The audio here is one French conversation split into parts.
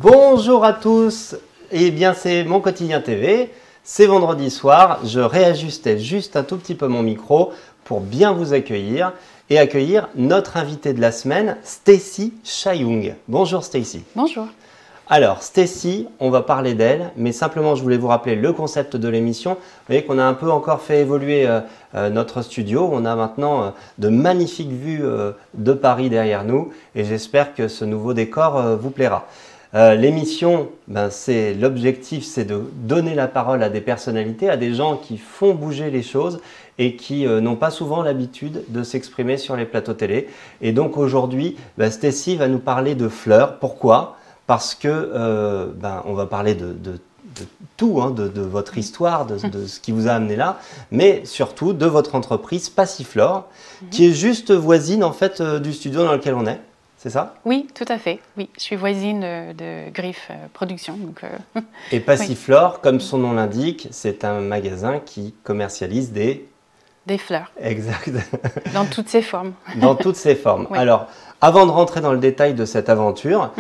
Bonjour à tous, eh bien c'est Mon Quotidien TV, c'est vendredi soir, je réajustais juste un tout petit peu mon micro pour bien vous accueillir et accueillir notre invitée de la semaine, Stacy Chayoung. Bonjour Stacy. Bonjour. Alors Stacy, on va parler d'elle, mais simplement je voulais vous rappeler le concept de l'émission. Vous voyez qu'on a un peu encore fait évoluer notre studio, on a maintenant de magnifiques vues de Paris derrière nous et j'espère que ce nouveau décor vous plaira. L'émission, l'objectif, c'est de donner la parole à des personnalités, à des gens qui font bouger les choses et qui n'ont pas souvent l'habitude de s'exprimer sur les plateaux télé. Et donc aujourd'hui, Stacy va nous parler de fleurs. Pourquoi ? Parce que on va parler de tout, hein, de votre histoire, de ce qui vous a amené là, mais surtout de votre entreprise Passiflore, qui est juste voisine en fait du studio dans lequel on est. C'est ça? Oui, tout à fait. Oui, je suis voisine de Griff Production. Donc, Et Passiflore, comme son nom l'indique, c'est un magasin qui commercialise des fleurs. Exact. Dans toutes ses formes. Dans toutes ses formes. Oui. Alors, avant de rentrer dans le détail de cette aventure,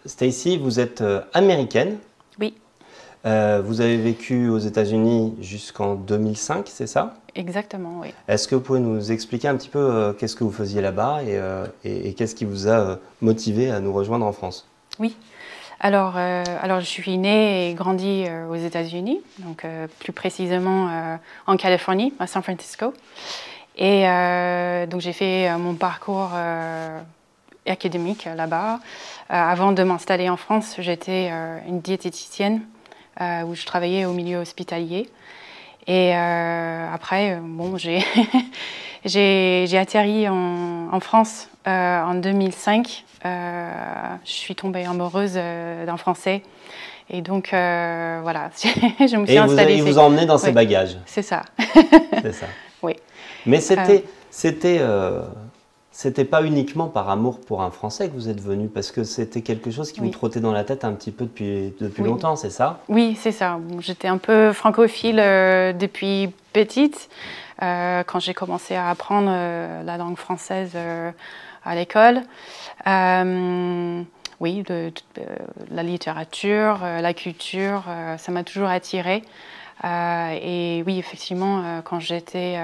Stacy, vous êtes américaine. Oui. Vous avez vécu aux États-Unis jusqu'en 2005, c'est ça? Exactement, oui. Est-ce que vous pouvez nous expliquer un petit peu qu'est-ce que vous faisiez là-bas et qu'est-ce qui vous a motivé à nous rejoindre en France? Oui. Alors, je suis née et grandie aux États-Unis, donc plus précisément en Californie, à San Francisco. Et donc j'ai fait mon parcours académique là-bas. Avant de m'installer en France, j'étais une diététicienne où je travaillais au milieu hospitalier. Et après, bon, j'ai atterri en France en 2005. Je suis tombée amoureuse d'un Français. Et donc, voilà, je me suis installée. Et il vous a emmené dans ses bagages. C'est ça. C'est ça. Oui. Mais c'était pas uniquement par amour pour un Français que vous êtes venu, parce que c'était quelque chose qui vous trottait dans la tête un petit peu depuis longtemps, c'est ça? Oui, c'est ça. J'étais un peu francophile depuis petite, quand j'ai commencé à apprendre la langue française à l'école. Oui, la littérature, la culture, ça m'a toujours attirée. Et oui, effectivement, quand j'étais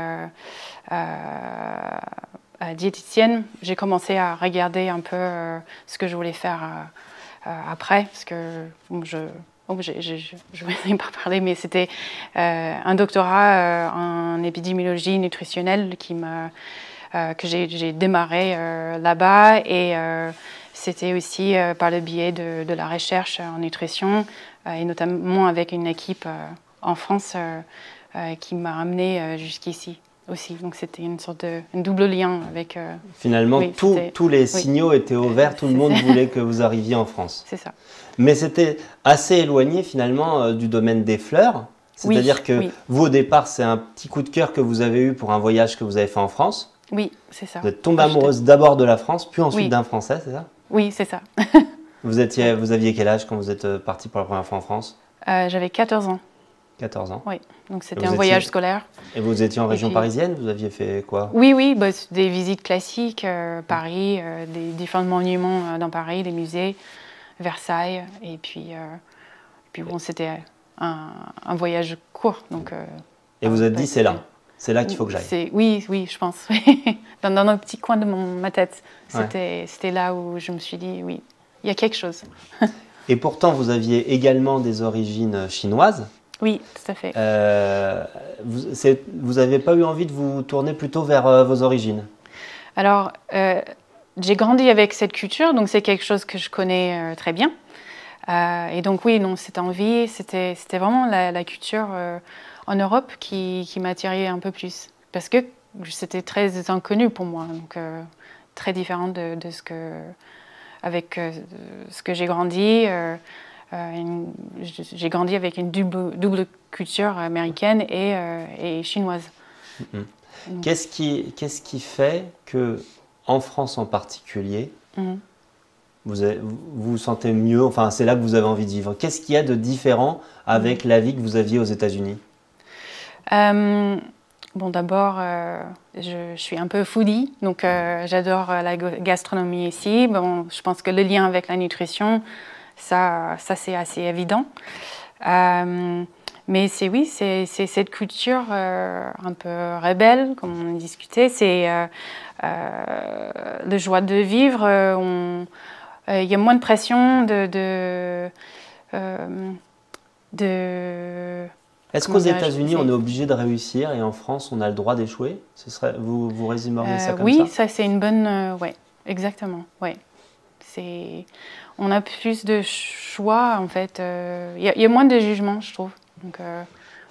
diététicienne, j'ai commencé à regarder un peu ce que je voulais faire après, parce que je ne vais pas parler, mais c'était un doctorat en épidémiologie nutritionnelle que j'ai démarré là-bas, et c'était aussi par le biais de la recherche en nutrition, et notamment avec une équipe en France qui m'a amenée jusqu'ici aussi. Donc c'était une sorte de double lien avec... Finalement, tous les signaux étaient au vert, tout le monde voulait que vous arriviez en France. C'est ça. Mais c'était assez éloigné finalement du domaine des fleurs. C'est-à-dire que vous, au départ, c'est un petit coup de cœur que vous avez eu pour un voyage que vous avez fait en France. Oui, c'est ça. Vous êtes tombée amoureuse d'abord de la France, puis ensuite d'un Français, c'est ça? Oui, c'est ça. Vous aviez quel âge quand vous êtes partie pour la première fois en France? J'avais 14 ans. 14 ans. Oui, donc c'était un voyage scolaire. Et vous étiez en région parisienne? Vous aviez fait quoi? Oui, des visites classiques, Paris, des différents monuments dans Paris, des musées, Versailles, et puis bon, c'était un voyage court. Donc, et vous êtes dit, c'est là qu'il faut que j'aille? Oui, je pense. dans un petit coin de ma tête, c'était là où je me suis dit, oui, il y a quelque chose. Et pourtant, vous aviez également des origines chinoises. Oui, tout à fait. Vous n'avez pas eu envie de vous tourner plutôt vers vos origines? Alors, j'ai grandi avec cette culture, donc c'est quelque chose que je connais très bien. Et donc oui, non, cette envie, c'était vraiment la culture en Europe qui m'attirait un peu plus. Parce que c'était très inconnu pour moi, donc très différent de ce que j'ai grandi. J'ai grandi avec une double culture américaine et chinoise. Qu'est-ce qui fait que, en France en particulier, vous vous sentez mieux, enfin c'est là que vous avez envie de vivre? Qu'est-ce qu'il y a de différent avec la vie que vous aviez aux États-Unis? Bon, d'abord, je suis un peu foodie, donc j'adore la gastronomie ici. Bon, je pense que le lien avec la nutrition, ça c'est assez évident. Mais oui, c'est cette culture un peu rebelle, comme on discutait. C'est le joie de vivre. Il y a moins de pression Est-ce qu'aux États-Unis, on est obligé de réussir et en France, on a le droit d'échouer? Vous résumeriez ça comme ça? Oui, ça c'est une bonne... oui, exactement. Ouais. On a plus de choix, en fait. Il y a moins de jugement, je trouve. Donc,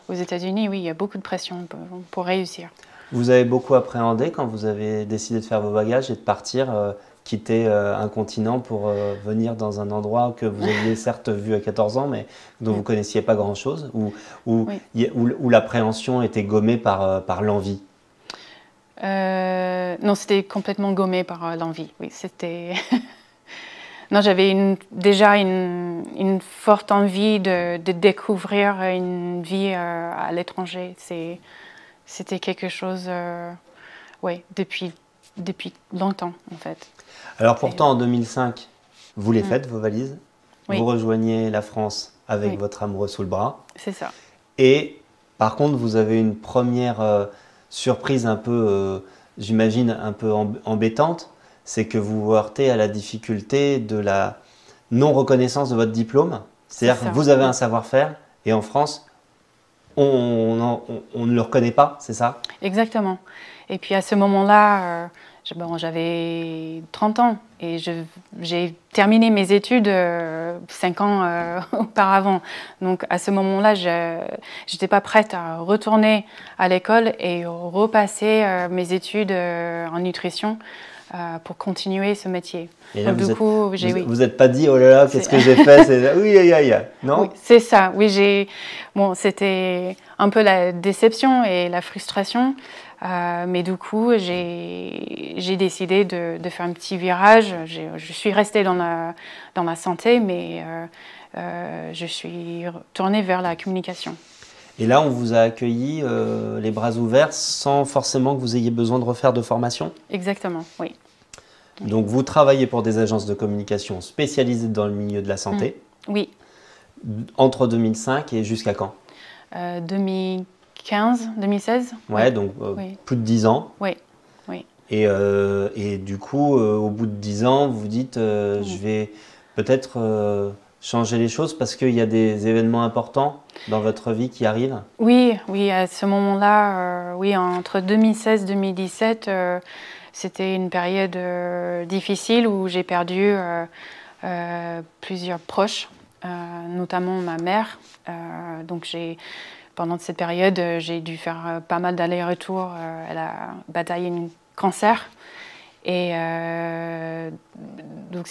aux États-Unis, oui, il y a beaucoup de pression pour réussir. Vous avez beaucoup appréhendé quand vous avez décidé de faire vos bagages et de partir, quitter un continent pour venir dans un endroit que vous aviez certes vu à 14 ans, mais dont vous ne connaissiez pas grand-chose, où l'appréhension était gommée par l'envie? Non, c'était complètement gommé par l'envie. Oui, c'était... Non, j'avais déjà une forte envie de découvrir une vie à l'étranger. C'était quelque chose, depuis longtemps, en fait. Alors pourtant, en 2005, vous les faites, vos valises. Oui. Vous rejoignez la France avec votre amoureux sous le bras. C'est ça. Et par contre, vous avez une première surprise un peu, j'imagine, un peu embêtante. C'est que vous vous heurtez à la difficulté de la non-reconnaissance de votre diplôme. C'est-à-dire que vous avez un savoir-faire et en France, on ne le reconnaît pas, c'est ça? Exactement. Et puis à ce moment-là, j'avais 30 ans et j'ai terminé mes études 5 ans auparavant. Donc à ce moment-là, je n'étais pas prête à retourner à l'école et repasser mes études en nutrition. Pour continuer ce métier. Et là, vous n'êtes pas dit, oh là là, qu'est-ce que j'ai fait? Oui, non? Oui, c'est ça. Oui, bon, c'était un peu la déception et la frustration. Mais du coup, j'ai décidé de faire un petit virage. Je suis restée dans la santé, mais je suis tournée vers la communication. Et là, on vous a accueilli les bras ouverts sans forcément que vous ayez besoin de refaire de formation? Exactement, oui. Donc, vous travaillez pour des agences de communication spécialisées dans le milieu de la santé? Oui. Entre 2005 et jusqu'à quand? 2015, 2016. Ouais, donc plus de 10 ans. Oui, oui. Et du coup, au bout de 10 ans, vous vous dites, je vais peut-être... changer les choses parce qu'il y a des événements importants dans votre vie qui arrivent? Oui, à ce moment-là, oui, entre 2016 et 2017, c'était une période difficile où j'ai perdu plusieurs proches, notamment ma mère. Donc pendant cette période, j'ai dû faire pas mal d'allers-retours. Elle a bataillé un cancer. Et donc,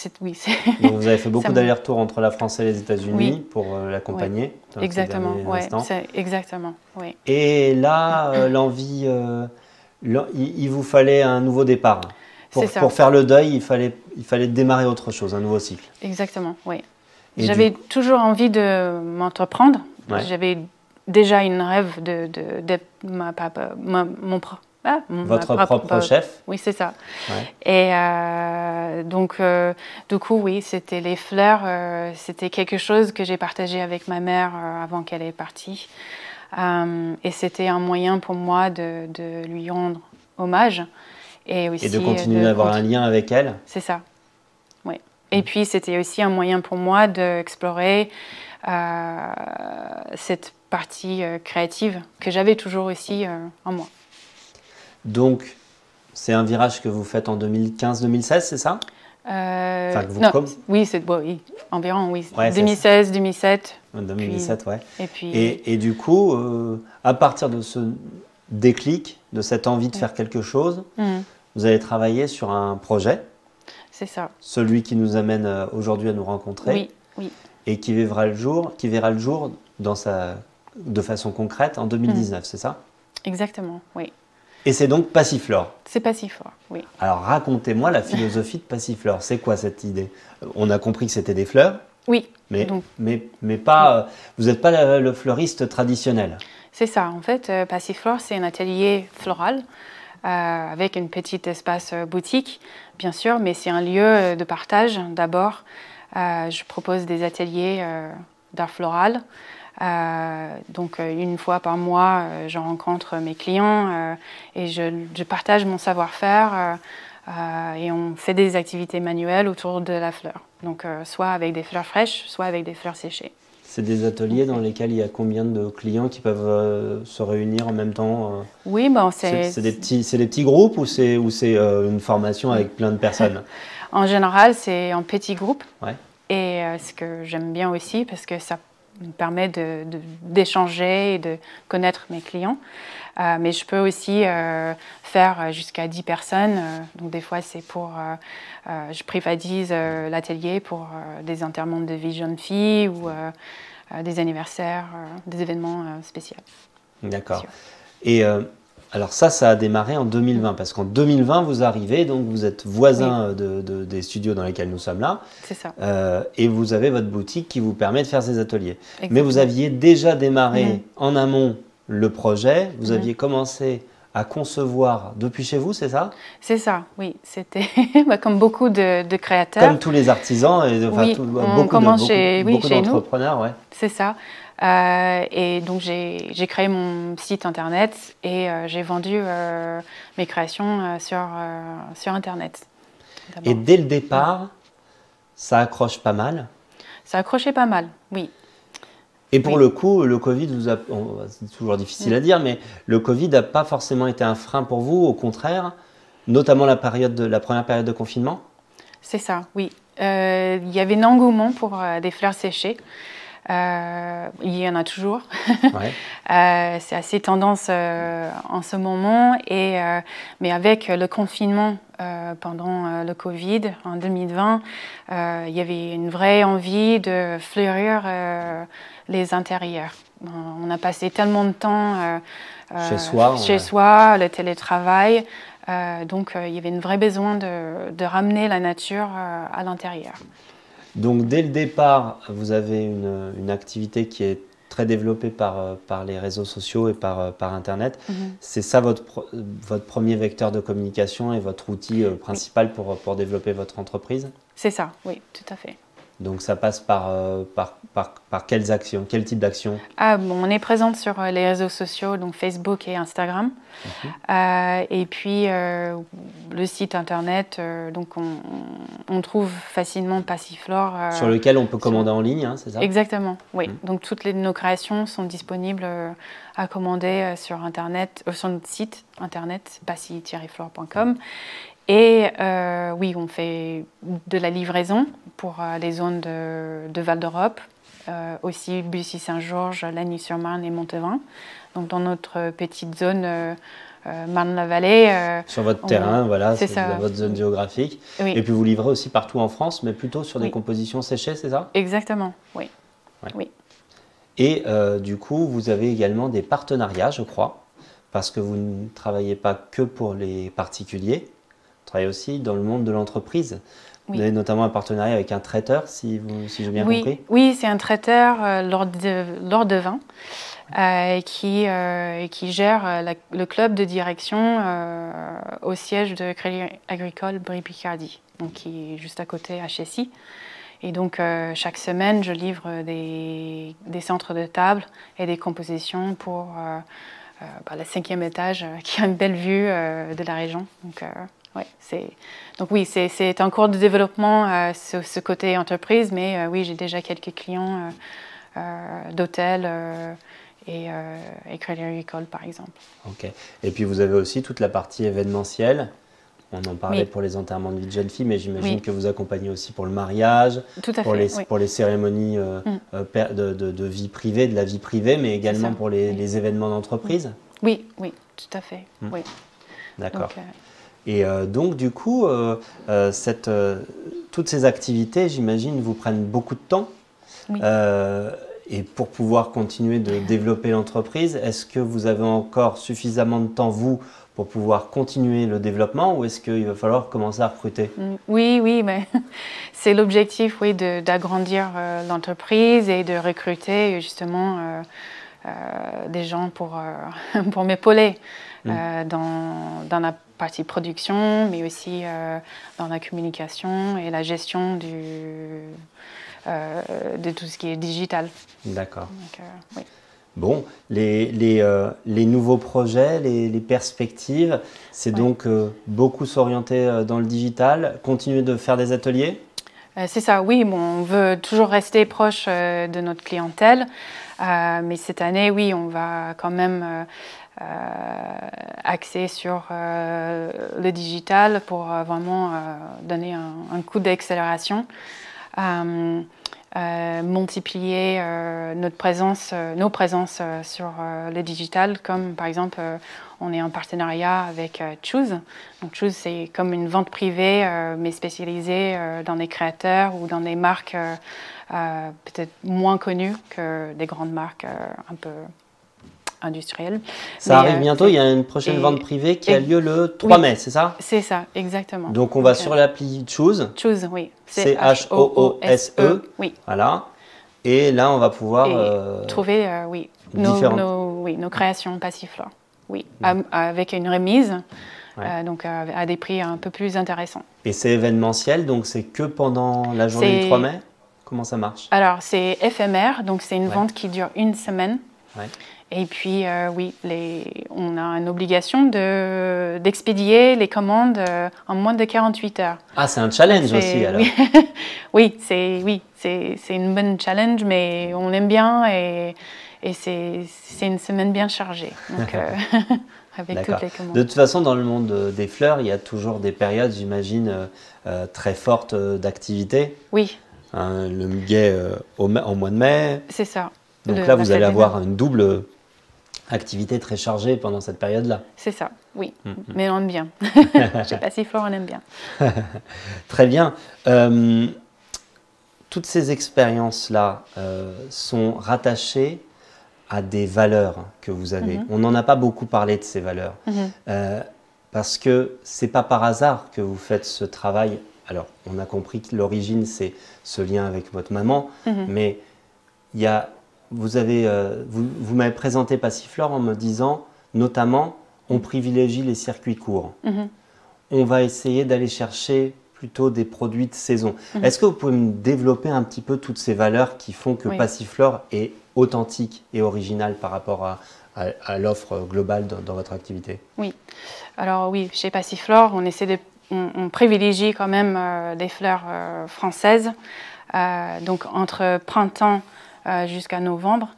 donc vous avez fait beaucoup d'allers-retours entre la France et les États-Unis pour l'accompagner. Oui. Exactement, exactement. Oui. Et là, l'envie, il vous fallait un nouveau départ. Pour faire le deuil, il fallait démarrer autre chose, un nouveau cycle. Exactement, oui. J'avais toujours envie de m'entreprendre. Ouais. J'avais déjà une rêve d'être votre propre chef. Oui, c'est ça. Ouais. Et donc, du coup, oui, c'était les fleurs. C'était quelque chose que j'ai partagé avec ma mère avant qu'elle est partie. Et c'était un moyen pour moi de lui rendre hommage. Et de continuer à avoir un lien avec elle. C'est ça. Oui. Et puis, c'était aussi un moyen pour moi d'explorer cette partie créative que j'avais toujours aussi en moi. Donc, c'est un virage que vous faites en 2015-2016, c'est ça? Oui, environ, oui. Ouais, 2016, 2017. 2017, puis, ouais. Et, puis, et du coup, à partir de ce déclic, de cette envie de faire quelque chose, vous allez travailler sur un projet. C'est ça. Celui qui nous amène aujourd'hui à nous rencontrer. Oui. Et qui verra le jour de façon concrète en 2019, c'est ça? Exactement, oui. Et c'est donc Passiflore. C'est Passiflore, oui. Alors racontez-moi la philosophie de Passiflore. C'est quoi cette idée? On a compris que c'était des fleurs. Oui. Mais pas, vous n'êtes pas le fleuriste traditionnel. C'est ça. En fait, Passiflore, c'est un atelier floral avec un petit espace boutique, bien sûr, mais c'est un lieu de partage d'abord. Je propose des ateliers d'art floral. Donc une fois par mois, je rencontre mes clients et je partage mon savoir-faire et on fait des activités manuelles autour de la fleur. Donc soit avec des fleurs fraîches, soit avec des fleurs séchées. C'est des ateliers dans lesquels il y a combien de clients qui peuvent se réunir en même temps? Oui, bon, c'est des petits groupes ou c'est une formation avec plein de personnes? En général, c'est en petits groupes. Ouais. Et ce que j'aime bien aussi, parce que ça me permet d'échanger et de connaître mes clients. Mais je peux aussi faire jusqu'à 10 personnes. Donc des fois, c'est pour... je privatise l'atelier pour des enterrements de vie jeune fille ou des anniversaires, des événements spéciaux. D'accord. Et alors ça a démarré en 2020, parce qu'en 2020, vous arrivez, donc vous êtes voisin des studios dans lesquels nous sommes là. C'est ça. Et vous avez votre boutique qui vous permet de faire ces ateliers. Exactement. Mais vous aviez déjà démarré en amont le projet, vous aviez commencé à concevoir depuis chez vous, c'est ça? C'est ça, oui. C'était comme beaucoup de créateurs. Comme tous les artisans, et beaucoup d'entrepreneurs. Ouais. C'est ça. Et donc j'ai créé mon site internet et j'ai vendu mes créations sur internet. Et dès le départ, ça accroche pas mal? Ça accrochait pas mal, oui. Et pour le coup, le Covid, c'est toujours difficile à dire, mais le Covid n'a pas forcément été un frein pour vous, au contraire, notamment la première période de confinement? C'est ça, oui. Il y avait un engouement pour des fleurs séchées. Il y en a toujours. Ouais. C'est assez tendance en ce moment. Mais avec le confinement pendant le Covid en 2020, il y avait une vraie envie de fleurir les intérieurs. On a passé tellement de temps chez soi, le télétravail. Donc il y avait un vrai besoin de ramener la nature à l'intérieur. Donc dès le départ, vous avez une activité qui est très développée par les réseaux sociaux et par Internet. C'est ça votre premier vecteur de communication et votre outil principal pour développer votre entreprise? C'est ça, oui, tout à fait. Donc ça passe par quelles actions, quel type d'actions? On est présente sur les réseaux sociaux, donc Facebook et Instagram. Et puis le site internet, donc on trouve facilement Passiflore. Sur lequel on peut commander en ligne, hein, c'est ça? Exactement, oui. Donc toutes nos créations sont disponibles à commander sur internet, sur notre site internet passi-flore.com. Et oui, on fait de la livraison pour les zones de Val d'Europe, aussi Bussy-Saint-Georges, Lagny-sur-Marne et Montevin. Donc dans notre petite zone Marne-la-Vallée. Sur votre terrain, voilà, c'est dans votre zone géographique. Oui. Et puis vous livrez aussi partout en France, mais plutôt sur des compositions séchées, c'est ça? Exactement, oui. Ouais. Oui. Et du coup, vous avez également des partenariats, je crois, parce que vous ne travaillez pas que pour les particuliers. Travaille aussi dans le monde de l'entreprise. Oui. Vous avez notamment un partenariat avec un traiteur, si j'ai bien compris. Oui, c'est un traiteur Lord de Vin qui gère le club de direction au siège de Crédit Agricole Brie-Picardie, donc qui est juste à côté à Chessy. Et donc chaque semaine, je livre des centres de table et des compositions pour le 5e étage qui a une belle vue de la région. Donc, oui, c'est en cours de développement ce côté entreprise, mais oui, j'ai déjà quelques clients d'hôtels et Crédit Agricole, par exemple. Ok. Et puis vous avez aussi toute la partie événementielle. On en parlait pour les enterrements de vie de jeune fille, mais j'imagine que vous accompagnez aussi pour le mariage, pour les cérémonies de vie privée, de la vie privée, mais également pour les événements d'entreprise. Oui, tout à fait. Oui. D'accord. Et donc, du coup, toutes ces activités, j'imagine, vous prennent beaucoup de temps. Oui. Et pour pouvoir continuer de développer l'entreprise, est-ce que vous avez encore suffisamment de temps, vous, pour pouvoir continuer le développement, ou est-ce qu'il va falloir commencer à recruter? Oui, mais c'est l'objectif, oui, d'agrandir l'entreprise et de recruter justement des gens pour m'épauler dans la partie production, mais aussi dans la communication et la gestion de tout ce qui est digital. D'accord. Oui. Bon, les nouveaux projets, les perspectives, c'est donc beaucoup s'orienter dans le digital, continuer de faire des ateliers? C'est ça, oui, bon, on veut toujours rester proche de notre clientèle, mais cette année, oui, on va quand même axer sur le digital pour vraiment donner un coup d'accélération. Multiplier nos présences sur le digital, comme par exemple on est en partenariat avec Choose. Donc Choose, c'est comme une vente privée mais spécialisée dans les créateurs ou dans des marques peut-être moins connues que des grandes marques un peu industrielles. Ça arrive bientôt, il y a une prochaine vente privée qui a lieu le 3 mai, c'est ça? C'est ça, exactement. Donc on va sur l'appli Choose. Choose, oui. C-H-O-O-S-E. Oui. Voilà. Et là, on va pouvoir trouver nos créations Passiflore. Oui, avec une remise, donc à des prix un peu plus intéressants. Et c'est événementiel, donc c'est que pendant la journée du 3 mai? Comment ça marche? Alors, c'est éphémère, donc c'est une vente qui dure une semaine. Ouais. Et puis, oui, on a une obligation d'expédier les commandes en moins de 48 heures. Ah, c'est un challenge aussi, alors. Oui, c'est une bonne challenge, mais on aime bien et c'est une semaine bien chargée, donc, avec toutes les commandes. De toute façon, dans le monde des fleurs, il y a toujours des périodes, j'imagine, très fortes d'activité. Oui. Le muguet au mois de mai. C'est ça. Donc là, vous allez avoir une double activité très chargée pendant cette période-là. C'est ça, oui. Mais on aime bien. Chez Passiflore, on aime bien. Très bien. Toutes ces expériences-là sont rattachées à des valeurs que vous avez. On n'en a pas beaucoup parlé de ces valeurs. Parce que ce n'est pas par hasard que vous faites ce travail. Alors, on a compris que l'origine, c'est ce lien avec votre maman. Mais il y a... Vous m'avez présenté Passiflore en me disant, notamment, on privilégie les circuits courts. On va essayer d'aller chercher plutôt des produits de saison. Est-ce que vous pouvez me développer un petit peu toutes ces valeurs qui font que Passiflore est authentique et original par rapport à l'offre globale dans votre activité? Oui. Alors oui, chez Passiflore, on privilégie quand même des fleurs françaises. Donc entre printemps jusqu'à novembre,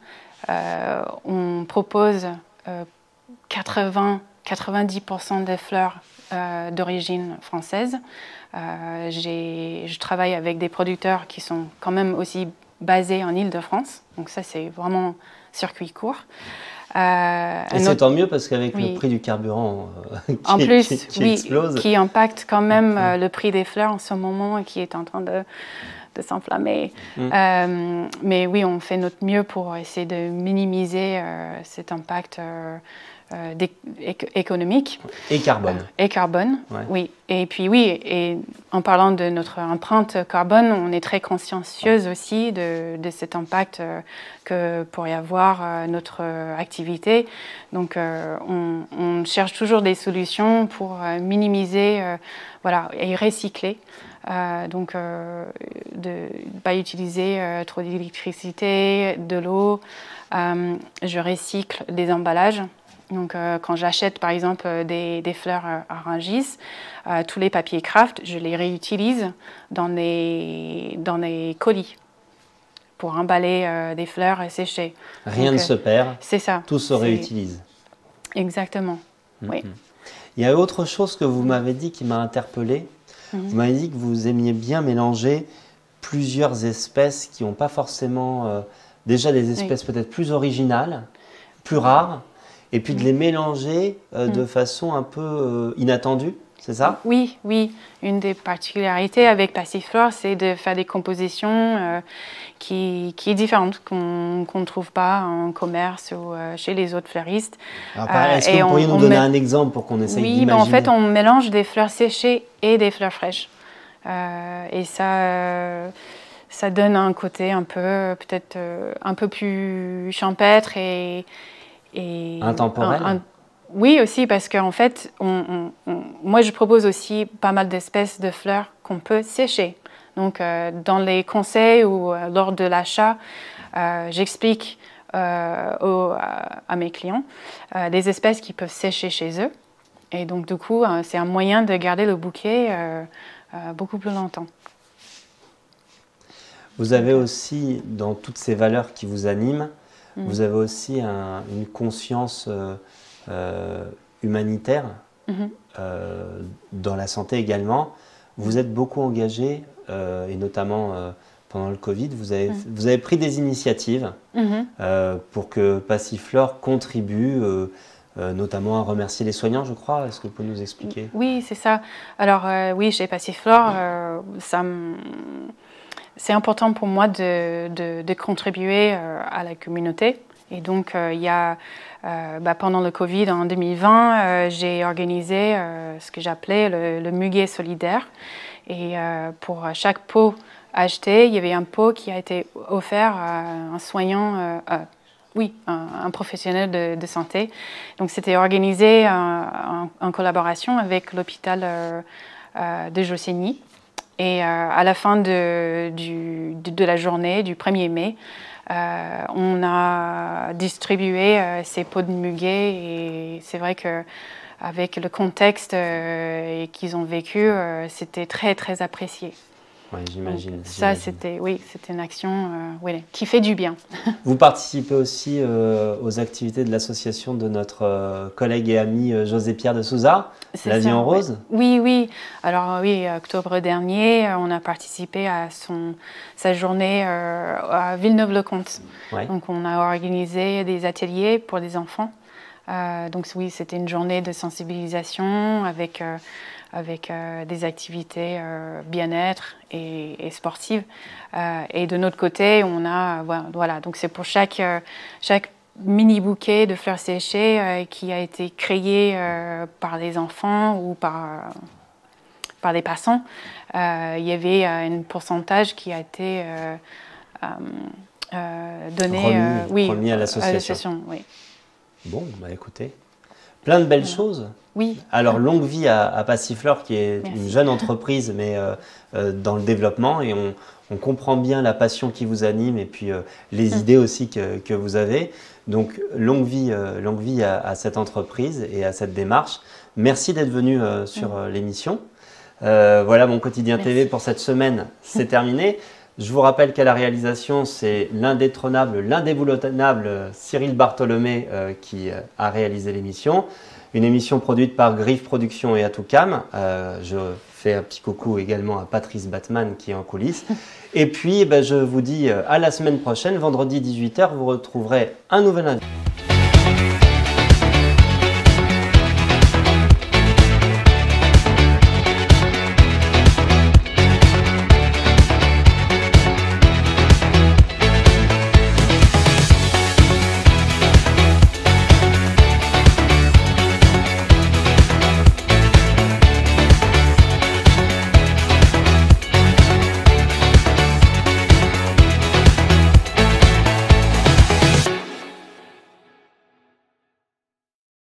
on propose 90% des fleurs d'origine française. Je travaille avec des producteurs qui sont quand même aussi basés en Île-de-France, donc ça c'est vraiment circuit court. Et c'est tant mieux parce qu'avec le prix du carburant qui explose, qui impacte quand même le prix des fleurs en ce moment et qui est en train de s'enflammer. Mais oui, on fait notre mieux pour essayer de minimiser cet impact économique. Et carbone. Et carbone, oui. Et puis oui, et en parlant de notre empreinte carbone, on est très consciencieuse aussi de cet impact que pourrait avoir notre activité. Donc on cherche toujours des solutions pour minimiser et recycler. Donc de ne pas utiliser trop d'électricité, de l'eau. Je recycle des emballages. Donc quand j'achète par exemple des fleurs à Rungis, tous les papiers craft, je les réutilise dans des colis pour emballer des fleurs séchées. Rien ne se perd, c'est ça. Tout se réutilise. Exactement, oui. Il y a autre chose que vous m'avez dit qui m'a interpellé. Vous m'avez dit que vous aimiez bien mélanger plusieurs espèces qui n'ont pas forcément... déjà des espèces peut-être plus originales, plus rares, et puis de les mélanger de façon un peu inattendue, c'est ça? Oui, oui. Une des particularités avec Passiflore, c'est de faire des compositions qui est différente, qu'on ne trouve pas en commerce ou chez les autres fleuristes. Est-ce que vous pourriez nous donner un exemple pour qu'on essaye d'imaginer? Oui, en fait, on mélange des fleurs séchées et des fleurs fraîches. Et ça ça donne un côté un peu, peut-être un peu plus champêtre et intemporel. Oui, aussi, parce qu'en fait, moi, je propose aussi pas mal d'espèces de fleurs qu'on peut sécher. Donc, dans les conseils ou lors de l'achat, j'explique à mes clients des espèces qui peuvent sécher chez eux. Et donc, du coup, c'est un moyen de garder le bouquet beaucoup plus longtemps. Vous avez aussi, dans toutes ces valeurs qui vous animent, vous avez aussi une conscience humanitaire, dans la santé également. Vous êtes beaucoup engagé, et notamment pendant le Covid, vous avez pris des initiatives pour que Passiflore contribue, notamment à remercier les soignants, je crois. Est-ce que vous pouvez nous expliquer? Oui, c'est ça. Alors oui, chez Passiflore, c'est important pour moi de contribuer à la communauté. Et donc, il y a, pendant le Covid en 2020, j'ai organisé ce que j'appelais le muguet solidaire. Et pour chaque pot acheté, il y avait un pot qui a été offert à un soignant, un professionnel de santé. Donc, c'était organisé en collaboration avec l'hôpital de Jossigny. Et à la fin de la journée, du 1er mai, on a distribué ces pots de muguet et c'est vrai qu'avec le contexte qu'ils ont vécu, c'était très très apprécié. Oui, j'imagine. Ça, c'était une action qui fait du bien. Vous participez aussi aux activités de l'association de notre collègue et ami José-Pierre de Souza, La Vie en Rose. Oui. Alors oui, octobre dernier, on a participé à sa journée à Villeneuve-le-Comte. Ouais. Donc on a organisé des ateliers pour des enfants. Donc oui, c'était une journée de sensibilisation avec des activités bien-être et sportives. Et de notre côté, on a, donc c'est pour chaque mini bouquet de fleurs séchées qui a été créé par les enfants ou par les passants. Il y avait un pourcentage qui a été donné remis à l'association. Oui. Bon, écoutez, plein de belles choses. Oui. Alors, longue vie à Passiflore, qui est une jeune entreprise, mais dans le développement. Et on comprend bien la passion qui vous anime et puis les idées aussi que vous avez. Donc, longue vie à cette entreprise et à cette démarche. Merci d'être venu sur l'émission. Voilà, Mon Quotidien TV pour cette semaine, c'est terminé. Je vous rappelle qu'à la réalisation, c'est l'indétrônable, l'indéboulonnable Cyril Bartholomé qui a réalisé l'émission. Une émission produite par Griffe Productions et Atoucam. Je fais un petit coucou également à Patrice Batman qui est en coulisses. Et puis, je vous dis à la semaine prochaine, vendredi 18 h, vous retrouverez un nouvel invité.